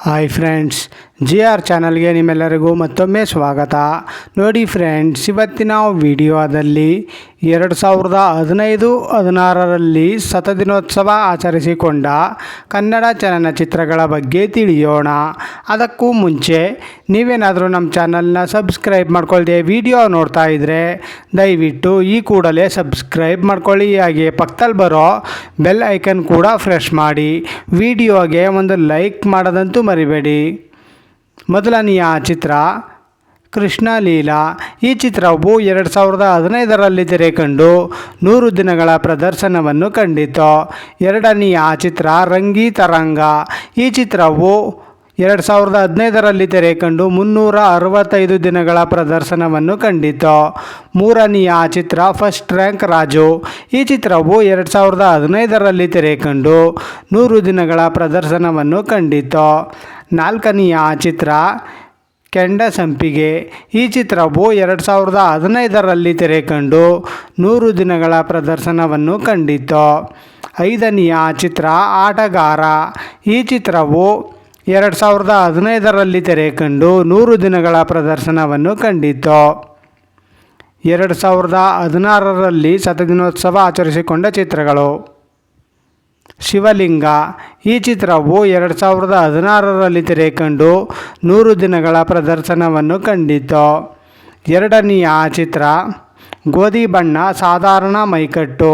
Hi friends, GR ಚಾನಲ್ಗೆ ನಿಮ್ಮೆಲ್ಲರಿಗೂ ಮತ್ತೊಮ್ಮೆ ಸ್ವಾಗತ. ನೋಡಿ ಫ್ರೆಂಡ್ಸ್, ಇವತ್ತಿನ ವಿಡಿಯೋದಲ್ಲಿ 2015-16ರಲ್ಲಿ ಶತದಿನೋತ್ಸವ ಆಚರಿಸಿಕೊಂಡ ಕನ್ನಡ ಚಲನಚಿತ್ರಗಳ ಬಗ್ಗೆ ತಿಳಿಯೋಣ. ಅದಕ್ಕೂ ಮುಂಚೆ ನೀವೇನಾದರೂ ನಮ್ಮ ಚಾನಲ್ನ ಸಬ್ಸ್ಕ್ರೈಬ್ ಮಾಡ್ಕೊಳ್ಳದೆ ವಿಡಿಯೋ ನೋಡ್ತಾ ಇದ್ದರೆ ದಯವಿಟ್ಟು ಈ ಕೂಡಲೇ ಸಬ್ಸ್ಕ್ರೈಬ್ ಮಾಡ್ಕೊಳ್ಳಿ. ಹಾಗೆ ಪಕ್ಕದಲ್ಲಿ ಬರೋ ಬೆಲ್ ಐಕನ್ ಕೂಡ ಪ್ರೆಸ್ ಮಾಡಿ. ವಿಡಿಯೋಗೆ ಒಂದು ಲೈಕ್ ಮಾಡೋದಂತೂ ಮರಿಬೇಡಿ. ಮೊದಲನೆಯ ಚಿತ್ರ ಕೃಷ್ಣ ಲೀಲಾ. ಈ ಚಿತ್ರವು 2015ರಲ್ಲಿ ತೆರೆಕಂಡು 100 ದಿನಗಳ ಪ್ರದರ್ಶನವನ್ನು ಕಂಡಿತು. ಎರಡನೆಯ ಚಿತ್ರ ರಂಗಿ ತರಂಗ. ಈ ಚಿತ್ರವು 2015ರಲ್ಲಿ ತೆರೆಕಂಡು 365 ದಿನಗಳ ಪ್ರದರ್ಶನವನ್ನು ಕಂಡಿತು. ಮೂರನೆಯ ಚಿತ್ರ ಫಸ್ಟ್ ರ್ಯಾಂಕ್ ರಾಜು. ಈ ಚಿತ್ರವು 2015ರಲ್ಲಿ ತೆರೆಕಂಡು 100 ದಿನಗಳ ಪ್ರದರ್ಶನವನ್ನು ಕಂಡಿತು. ನಾಲ್ಕನೆಯ ಚಿತ್ರ ಕೆಂಡ ಸಂಪಿಗೆ. ಈ ಚಿತ್ರವು 2015ರಲ್ಲಿ ತೆರೆಕಂಡು 100 ದಿನಗಳ ಪ್ರದರ್ಶನವನ್ನು ಕಂಡಿತು. ಐದನೆಯ ಚಿತ್ರ ಆಟಗಾರ. ಈ ಚಿತ್ರವು 2015ರಲ್ಲಿ ತೆರೆಕಂಡು 100 ದಿನಗಳ ಪ್ರದರ್ಶನವನ್ನು ಕಂಡಿತು. 2016ರಲ್ಲಿ ಶತದಿನೋತ್ಸವ ಆಚರಿಸಿಕೊಂಡ ಚಿತ್ರಗಳು. ಶಿವಲಿಂಗ. ಈ ಚಿತ್ರವು 2016ರಲ್ಲಿ ತೆರೆಕಂಡು 100 ದಿನಗಳ ಪ್ರದರ್ಶನವನ್ನು ಕಂಡಿತು. ಎರಡನೆಯ ಚಿತ್ರ ಗೋಧಿ ಬಣ್ಣ ಸಾಧಾರಣ ಮೈಕಟ್ಟು.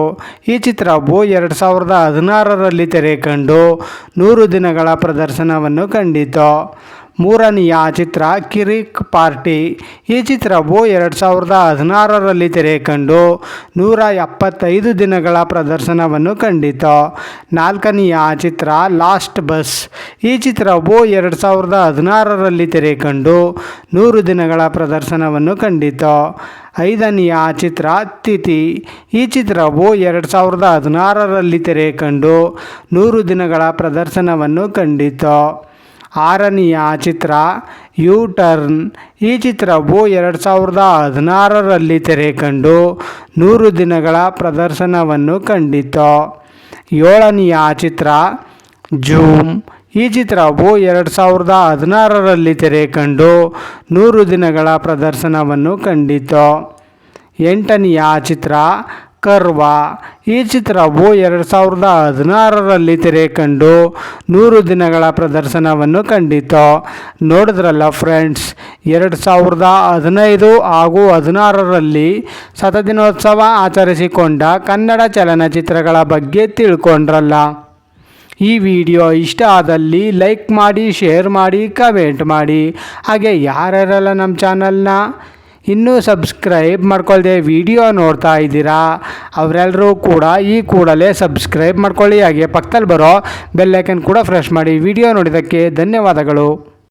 ಈ ಚಿತ್ರವು 2016ರಲ್ಲಿ ತೆರೆಕಂಡು 100 ದಿನಗಳ ಪ್ರದರ್ಶನವನ್ನು ಕಂಡಿತು. ಮೂರನೆಯ ಚಿತ್ರ ಕಿರಿಕ್ ಪಾರ್ಟಿ. ಈ ಚಿತ್ರವು 2016ರಲ್ಲಿ ತೆರೆಕಂಡು 175 ದಿನಗಳ ಪ್ರದರ್ಶನವನ್ನು ಕಂಡಿತು. ನಾಲ್ಕನೆಯ ಚಿತ್ರ ಲಾಸ್ಟ್ ಬಸ್. ಈ ಚಿತ್ರವು 2016ರಲ್ಲಿ ತೆರೆಕಂಡು 100 ದಿನಗಳ ಪ್ರದರ್ಶನವನ್ನು ಕಂಡಿತು. ಐದನೆಯ ಚಿತ್ರ ತಿಥಿ. ಈ ಚಿತ್ರವು 2016ರಲ್ಲಿ ತೆರೆಕಂಡು 100 ದಿನಗಳ ಪ್ರದರ್ಶನವನ್ನು ಕಂಡಿತು. ಆರನೆಯ ಚಿತ್ರ ಯು ಟರ್ನ್. ಈ ಚಿತ್ರವು 2016ರಲ್ಲಿ ತೆರೆಕಂಡು 100 ದಿನಗಳ ಪ್ರದರ್ಶನವನ್ನು ಕಂಡಿತು. ಏಳನೆಯ ಚಿತ್ರ ಜೂಮ್. ಈ ಚಿತ್ರವು 2016ರಲ್ಲಿ ತೆರೆಕಂಡು 100 ದಿನಗಳ ಪ್ರದರ್ಶನವನ್ನು ಕಂಡಿತು. ಎಂಟನೆಯ ಚಿತ್ರ ಕರ್ವ. ಈ ಚಿತ್ರವು 2016ರಲ್ಲಿ ತೆರೆಕಂಡು 100 ದಿನಗಳ ಪ್ರದರ್ಶನವನ್ನು ಕಂಡಿತು. ನೋಡಿದ್ರಲ್ಲ ಫ್ರೆಂಡ್ಸ್, 2015 ಹಾಗೂ 16ರಲ್ಲಿ ಶತದಿನೋತ್ಸವ ಆಚರಿಸಿಕೊಂಡ ಕನ್ನಡ ಚಲನಚಿತ್ರಗಳ ಬಗ್ಗೆ ತಿಳ್ಕೊಂಡ್ರಲ್ಲ. ಈ ವಿಡಿಯೋ ಇಷ್ಟ ಆದಲ್ಲಿ ಲೈಕ್ ಮಾಡಿ, ಶೇರ್ ಮಾಡಿ, ಕಮೆಂಟ್ ಮಾಡಿ. ಹಾಗೆ ಯಾರ್ಯಾರೆಲ್ಲ ನಮ್ಮ ಚಾನಲ್ನ ಇನ್ನೂ ಸಬ್ಸ್ಕ್ರೈಬ್ ಮಾಡ್ಕೊಳ್ಳದೆ ವಿಡಿಯೋ ನೋಡ್ತಾ ಇದ್ದೀರಾ ಅವರೆಲ್ಲರೂ ಕೂಡ ಈ ಕೂಡಲೇ ಸಬ್ಸ್ಕ್ರೈಬ್ ಮಾಡ್ಕೊಳ್ಳಿ. ಹಾಗೆ ಪಕ್ಕದಲ್ಲಿ ಬರೋ ಬೆಲ್ ಐಕನ್ ಕೂಡ ಪ್ರೆಸ್ ಮಾಡಿ. ವಿಡಿಯೋ ನೋಡಿದ್ದಕ್ಕೆ ಧನ್ಯವಾದಗಳು.